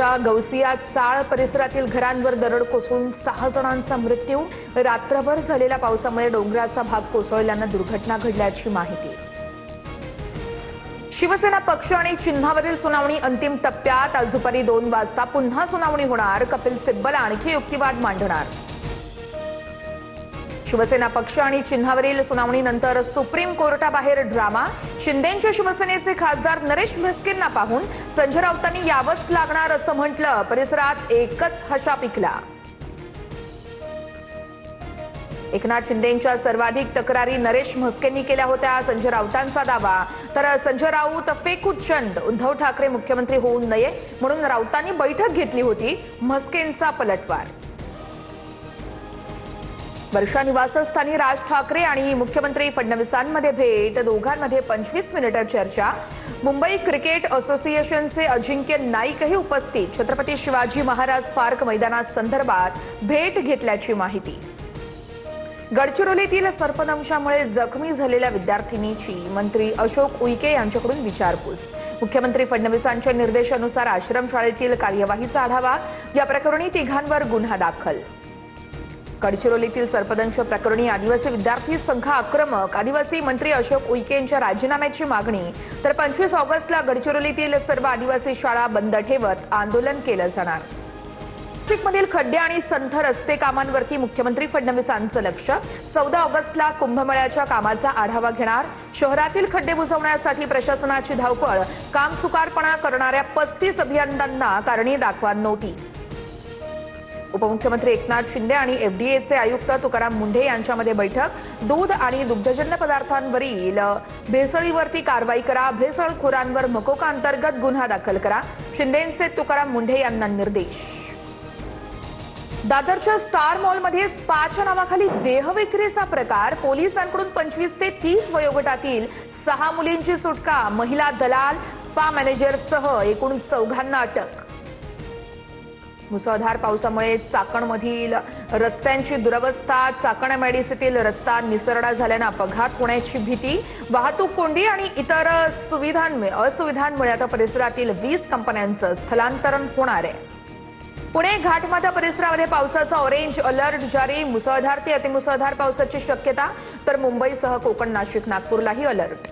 गौसिया चाळ परिसरातील घरांवर दरड कोसळून 6 जणांचा मृत्यू। रात्रभर झालेल्या पावसामुळे डोंगराचा भाग कोसळल्याने दुर्घटना घडल्याची माहिती। शिवसेना पक्ष आणि चिन्हावरील सुनावणी अंतिम टप्प्यात। आज दुपारी 2 वाजता पुन्हा सुनावणी होणार। कपिल सिब्बल आणखी युक्तिवाद मांडणार। शिवसेना पक्ष आणि चिन्हावरील सुनावणीनंतर सुप्रीम कोर्टाबाहेर ड्रामा। शिंदेंच्या शिवसेनेचे खासदार नरेश म्हस्केंना पाहून संजय राऊतांनी यावंच लागणार असं म्हटलं। परिसरात एकच हशा पिकला। एकनाथ शिंदेंच्या सर्वाधिक तक्रारी नरेश म्हस्केंनी केल्या होत्या। संजय राऊतांचा दावा। तर संजय राऊत फेकुचंद उद्धव ठाकरे मुख्यमंत्री होऊ नये म्हणून राऊतांनी बैठक घेतली होती। म्हस्केंचा पलटवार। वर्षा निवासस्थानी राज ठाकरे आणि मुख्यमंत्री फडणवीसांमध्ये भेट। दोघांमध्ये 25 मिनिटे चर्चा। मुंबई क्रिकेट असोसिएशनचे अजिंक्य नाईकही उपस्थित। छत्रपती शिवाजी महाराज पार्क मैदानासंदर्भात भेट घेतल्याची माहिती। गडचिरोलीतील सर्पदंशामुळे जखमी झालेल्या विद्यार्थिनीची मंत्री अशोक उईके यांच्याकडून विचारपूस। मुख्यमंत्री फडणवीसांच्या निर्देशानुसार आश्रमशाळेतील कार्यवाहीचा आढावा। या प्रकरणी तिघांवर गुन्हा दाखल। गडचिरोलीतील सर्पदंश प्रकरणी आदिवासी विद्यार्थी संघ आक्रमक। आदिवासी मंत्री अशोक उईके यांच्या राजीनाम्याची मागणी। तर 25 ऑगस्टला गडचिरोलीतील सर्व आदिवासी शाळा बंद ठेवत आंदोलन केलं जाणार। नाशिकमधील खड्डे आणि संथ रस्ते कामांवरती मुख्यमंत्री फडणवीसांचं लक्ष। 14 ऑगस्टला कुंभमेळ्याच्या कामाचा आढावा घेणार। शहरातील खड्डे बुजवण्यासाठी प्रशासनाची धावपळ। कामचुकारपणा करणाऱ्या 35 अभियंत्यांना कारणे दाखवा नोटीस। उपमुख्यमंत्री एकनाथ शिंदे आणि एफडीएचे आयुक्त तुकाराम मुंढे यांच्यामध्ये बैठक। दूध आणि दुग्धजन्य पदार्थांवरील भेसळीवरती कारवाई करा। भेसळखोरांवर मकोका अंतर्गत गुन्हा दाखल करा। शिंदेंचे तुकाराम मुंढे यांना निर्देश। दादरच्या स्टार मॉलमध्ये स्पाच्या नावाखाली देहविक्रीचा प्रकार। पोलिसांकडून 25 ते 30 वयोगटातील 6 मुलींची सुटका। महिला दलाल, स्पा मॅनेजरसह एकूण 4 अटक। मुसळधार पावसामुळे चाकणमधील रस्त्यांची दुरवस्था। चाकण एमआयडीसीतील रस्ता निसरडा झाल्याने अपघात होण्याची भीती। वाहतूक कोंडी आणि इतर असुविधांमुळे आता परिसरातील 20 कंपन्यांचं स्थलांतरण होणार आहे। पुणे घाटमाथा परिसरामध्ये पावसाचा ऑरेंज अलर्ट जारी। मुसळधार ते अतिमुसळधार पावसाची शक्यता। तर मुंबईसह कोकण, नाशिक, नागपूरलाही अलर्ट।